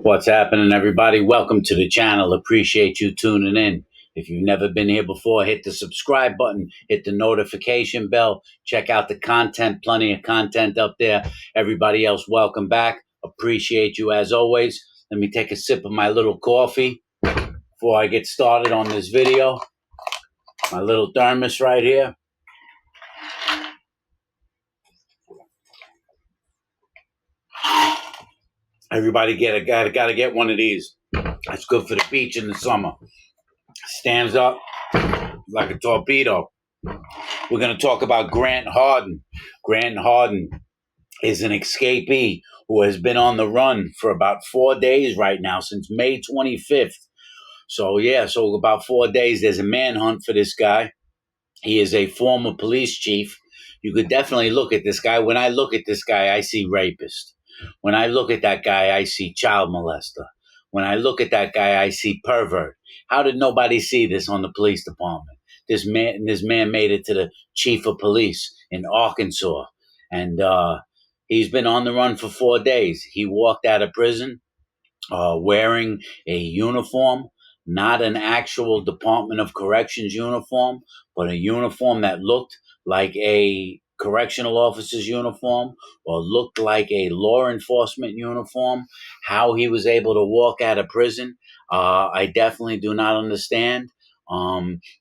What's happening, everybody? Welcome to the channel. Appreciate you tuning in. If you've never been here before, hit the subscribe button, hit the notification bell, check out the content, plenty of content up there. Everybody else, welcome back. Appreciate you as always. Let me take a sip of my little coffee before I get started on this video. My little thermos right here. Everybody gotta get one of these. It's good for the beach in the summer. Stands up like a torpedo. We're going to talk about Grant Hardin. Grant Hardin is an escapee who has been on the run for about 4 days right now, since May 25th. So about 4 days. There's a manhunt for this guy. He is a former police chief. You could definitely look at this guy. When I look at this guy, I see rapist. When I look at that guy, I see child molester. When I look at that guy, I see pervert. How did nobody see this on the police department? This man made it to the chief of police in Arkansas, and he's been on the run for 4 days. He walked out of prison wearing a uniform, not an actual Department of Corrections uniform, but a uniform that looked like a correctional officer's uniform or looked like a law enforcement uniform. How he was able to walk out of prison, I definitely do not understand,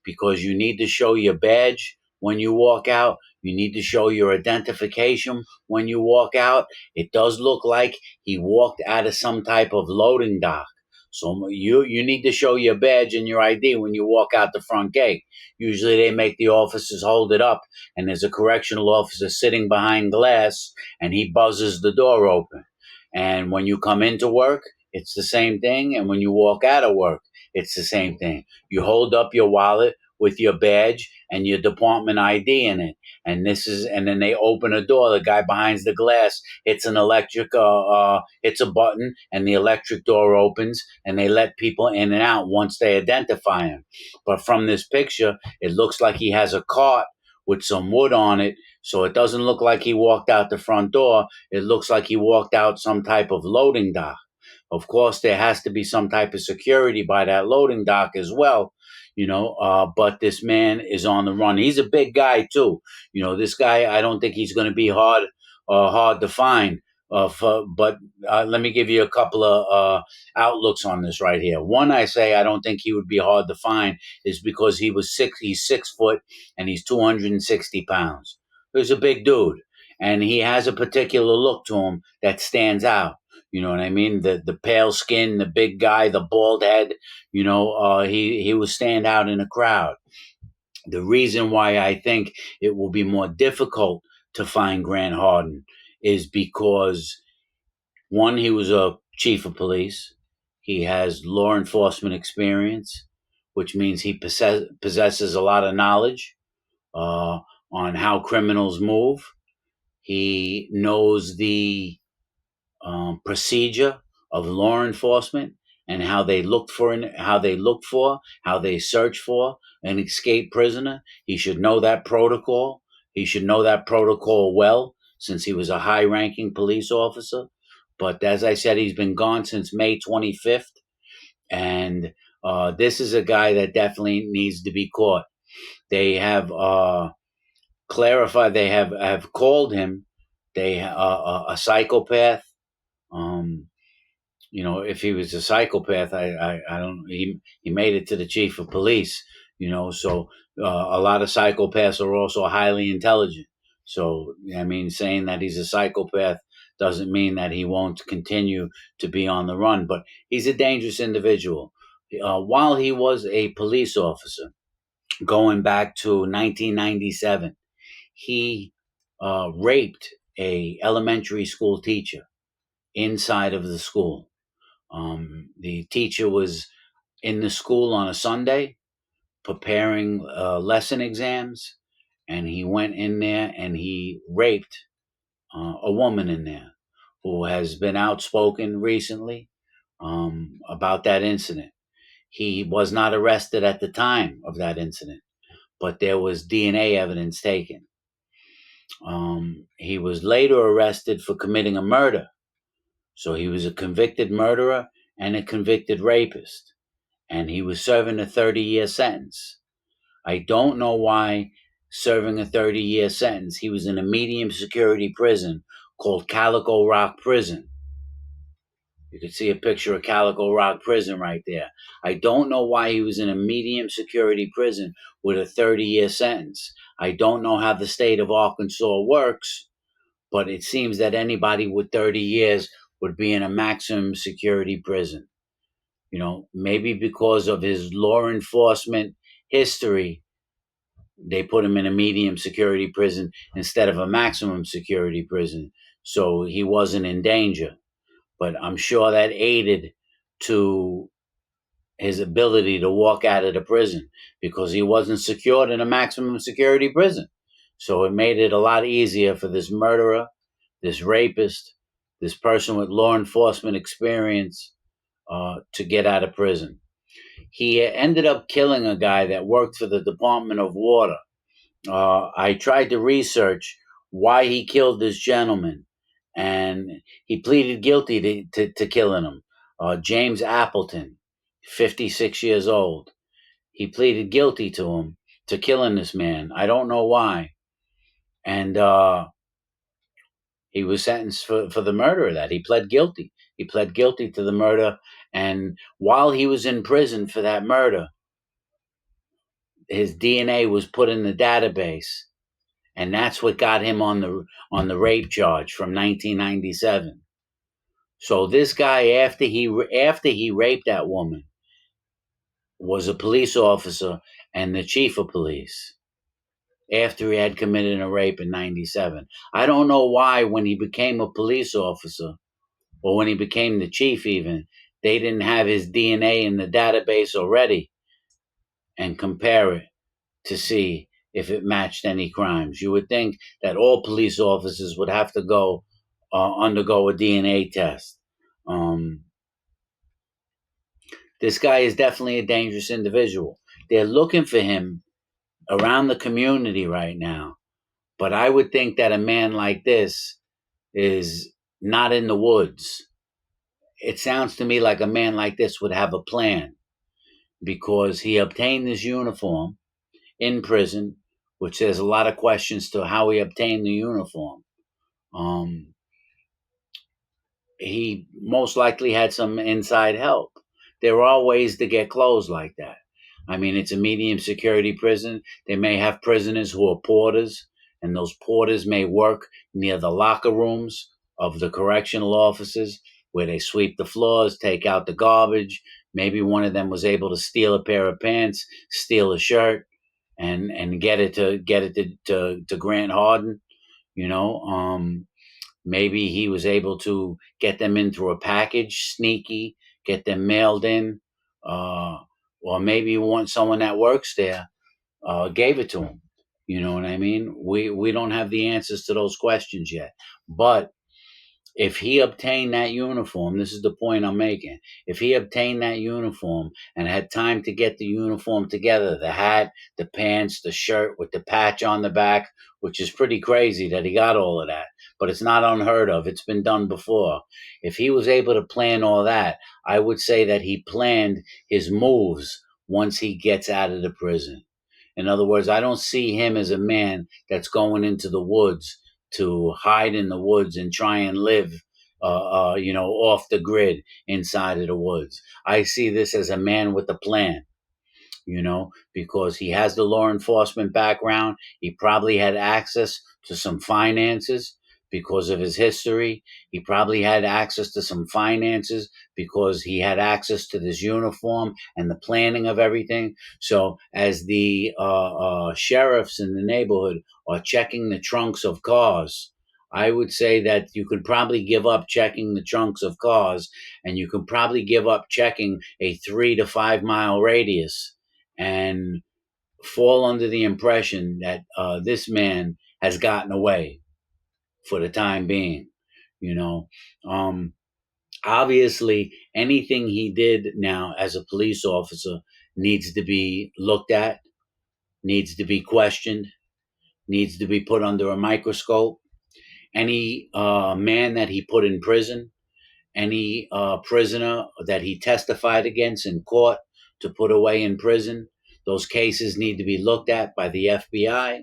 because you need to show your badge when you walk out. You need to show your identification when you walk out. It does look like he walked out of some type of loading dock. So you need to show your badge and your ID when you walk out the front gate. Usually they make the officers hold it up, and there's a correctional officer sitting behind glass, and he buzzes the door open. And when you come into work, it's the same thing. And when you walk out of work, it's the same thing. You hold up your wallet with your badge and your department ID in it. And then they open a door. The guy behind the glass hits an electric, hits a button, and the electric door opens, and they let people in and out once they identify him. But from this picture, it looks like he has a cart with some wood on it. So it doesn't look like he walked out the front door. It looks like he walked out some type of loading dock. Of course, there has to be some type of security by that loading dock as well, but this man is on the run. He's a big guy too. This guy, I don't think he's going to be hard to find. But let me give you a couple of outlooks on this right here. One, I say I don't think he would be hard to find is because he's 6 foot and he's 260 pounds. He's a big dude, and he has a particular look to him that stands out. You know what I mean? The pale skin, the big guy, the bald head. He will stand out in a crowd. The reason why I think it will be more difficult to find Grant Hardin is because, one, he was a chief of police. He has law enforcement experience, which means he possesses a lot of knowledge on how criminals move. He knows the procedure of law enforcement and how they search for an escaped prisoner. He should know that protocol. He should know that protocol well, since he was a high-ranking police officer. But as I said, he's been gone since May 25th, and this is a guy that definitely needs to be caught. They have clarified. They have called him a psychopath. If he was a psychopath, I don't. He made it to the chief of police. So a lot of psychopaths are also highly intelligent. So I mean, saying that he's a psychopath doesn't mean that he won't continue to be on the run. But he's a dangerous individual. While he was a police officer, going back to 1997, he raped a elementary school teacher inside of the school. The teacher was in the school on a Sunday preparing lesson exams, and he went in there and he raped a woman in there who has been outspoken recently about that incident. He was not arrested at the time of that incident, but there was DNA evidence taken. He was later arrested for committing a murder. So he was a convicted murderer, and a convicted rapist, and he was serving a 30-year sentence. I don't know why serving a 30-year sentence. He was in a medium security prison called Calico Rock Prison. You can see a picture of Calico Rock Prison right there. I don't know why he was in a medium security prison with a 30-year sentence. I don't know how the state of Arkansas works, but it seems that anybody with 30 years would be in a maximum security prison. Maybe because of his law enforcement history, they put him in a medium security prison instead of a maximum security prison. So he wasn't in danger. But I'm sure that aided to his ability to walk out of the prison because he wasn't secured in a maximum security prison. So it made it a lot easier for this murderer, this rapist, this person with law enforcement experience to get out of prison. He ended up killing a guy that worked for the Department of Water. I tried to research why he killed this gentleman, and he pleaded guilty to killing him. James Appleton, 56 years old. He pleaded guilty to killing this man. I don't know why. And he was sentenced for the murder of that. He pled guilty. He pled guilty to the murder. And while he was in prison for that murder, his DNA was put in the database, and that's what got him on the rape charge from 1997. So this guy, after he raped that woman, was a police officer and the chief of police after he had committed a rape in 97. I don't know why when he became a police officer or when he became the chief even, they didn't have his DNA in the database already and compare it to see if it matched any crimes. You would think that all police officers would have to go undergo a DNA test. This guy is definitely a dangerous individual. They're looking for him around the community right now. But I would think that a man like this is not in the woods. It sounds to me like a man like this would have a plan because he obtained this uniform in prison, which there's a lot of questions to how he obtained the uniform. Um, he most likely had some inside help. There are ways to get clothes like that. I mean, it's a medium security prison. They may have prisoners who are porters, and those porters may work near the locker rooms of the correctional officers where they sweep the floors, take out the garbage. Maybe one of them was able to steal a pair of pants, steal a shirt, and get it to Grant Hardin. You know, maybe he was able to get them in through a package, sneaky, get them mailed in, uh, or maybe someone that works there gave it to him. You know what I mean? We don't have the answers to those questions yet, but if he obtained that uniform, this is the point I'm making. If he obtained that uniform and had time to get the uniform together, the hat, the pants, the shirt with the patch on the back, which is pretty crazy that he got all of that, but it's not unheard of. It's been done before. If he was able to plan all that, I would say that he planned his moves once he gets out of the prison. In other words, I don't see him as a man that's going into the woods to hide in the woods and try and live, off the grid inside of the woods. I see this as a man with a plan, because he has the law enforcement background. He probably had access to some finances because of his history. He probably had access to some finances because he had access to this uniform and the planning of everything. So, as the sheriffs in the neighborhood are checking the trunks of cars, I would say that you could probably give up checking the trunks of cars, and you could probably give up checking a 3 to 5 mile radius and fall under the impression that this man has gotten away for the time being. You know, um, obviously, anything he did now as a police officer needs to be looked at, needs to be questioned, needs to be put under a microscope. Any man that he put in prison, any prisoner that he testified against in court to put away in prison. Those cases need to be looked at by the FBI,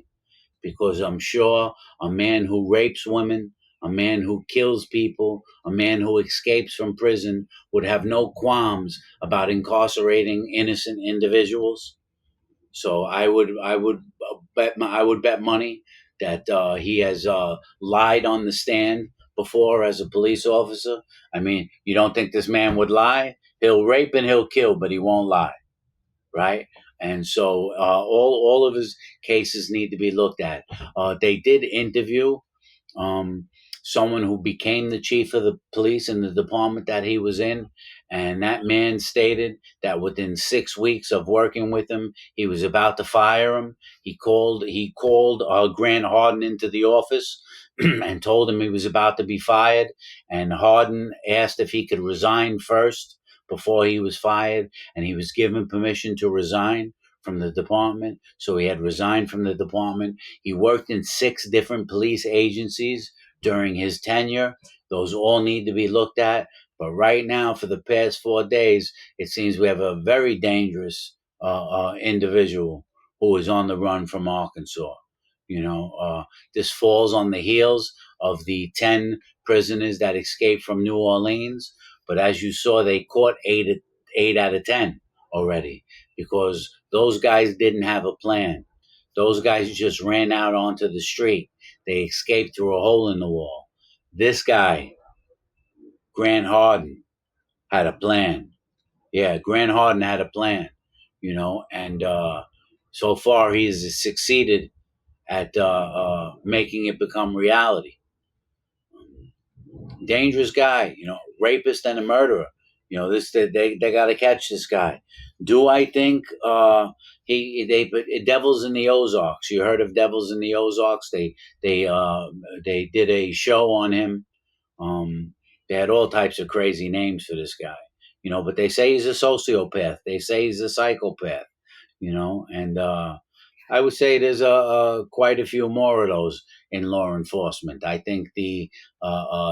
because I'm sure a man who rapes women, a man who kills people, a man who escapes from prison would have no qualms about incarcerating innocent individuals. So I would bet money that he has lied on the stand before as a police officer. I mean, you don't think this man would lie? He'll rape and he'll kill, but he won't lie, right? And so all of his cases need to be looked at. They did interview um, someone who became the chief of the police in the department that he was in. And that man stated that within 6 weeks of working with him, he was about to fire him. He called Grant Hardin into the office and told him he was about to be fired. And Hardin asked if he could resign first before he was fired, and he was given permission to resign from the department. So he had resigned from the department. He worked in 6 different police agencies during his tenure. Those all need to be looked at. But right now, for the past 4 days, it seems we have a very dangerous individual who is on the run from Arkansas. This falls on the heels of the 10 prisoners that escaped from New Orleans. But as you saw, they caught eight out of 10 already, because those guys didn't have a plan. Those guys just ran out onto the street. They escaped through a hole in the wall. This guy, Grant Hardin, had a plan. Yeah, Grant Hardin had a plan, and so far he's succeeded at making it become reality. Dangerous guy, rapist and a murderer. They got to catch this guy. Do I think Devils in the Ozarks? You heard of Devils in the Ozarks? They did a show on him. They had all types of crazy names for this guy, but they say he's a sociopath. They say he's a psychopath, and I would say there's quite a few more of those in law enforcement. I think the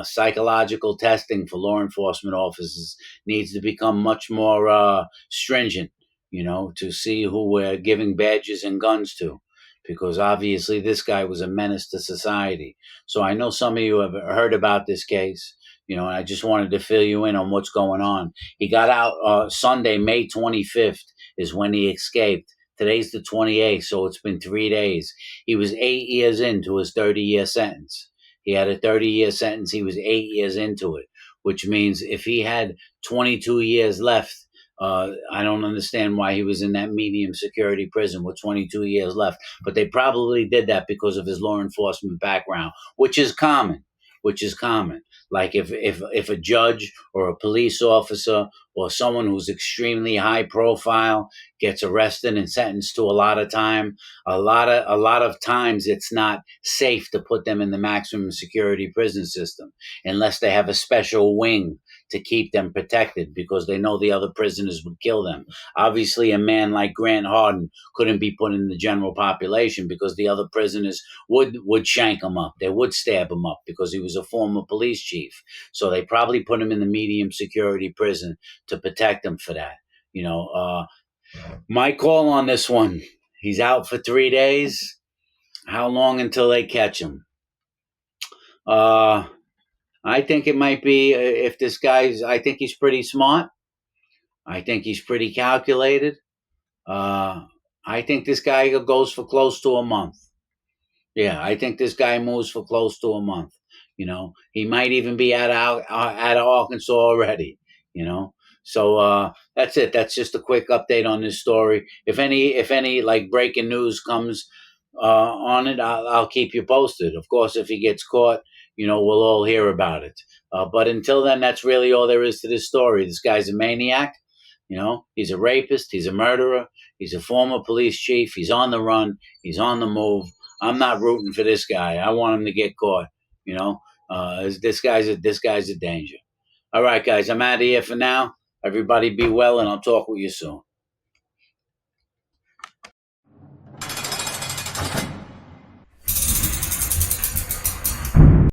psychological testing for law enforcement officers needs to become much more stringent, to see who we're giving badges and guns to. Because obviously this guy was a menace to society. So I know some of you have heard about this case, and I just wanted to fill you in on what's going on. He got out Sunday, May 25th, is when he escaped. Today's the 28th, so it's been 3 days. He was 8 years into his 30-year sentence. He had a 30-year sentence. He was 8 years into it, which means if he had 22 years left, I don't understand why he was in that medium security prison with 22 years left. But they probably did that because of his law enforcement background, which is common. Like if a judge or a police officer or someone who's extremely high profile gets arrested and sentenced to a lot of time, a lot of times it's not safe to put them in the maximum security prison system unless they have a special wing to keep them protected, because they know the other prisoners would kill them. Obviously, a man like Grant Hardin couldn't be put in the general population because the other prisoners would shank him up. They would stab him up because he was a former police chief. So they probably put him in the medium security prison to protect him for that. My call on this one: he's out for 3 days. How long until they catch him? I think it might be if this guy's. I think he's pretty smart. I think he's pretty calculated. I think this guy goes for close to a month. Yeah, I think this guy moves for close to a month. He might even be out of Arkansas already. So that's it. That's just a quick update on this story. If any like breaking news comes on it, I'll keep you posted. Of course, if he gets caught, we'll all hear about it. But until then, that's really all there is to this story. This guy's a maniac. He's a rapist. He's a murderer. He's a former police chief. He's on the run. He's on the move. I'm not rooting for this guy. I want him to get caught. This guy's a danger. All right, guys, I'm out of here for now. Everybody be well, and I'll talk with you soon.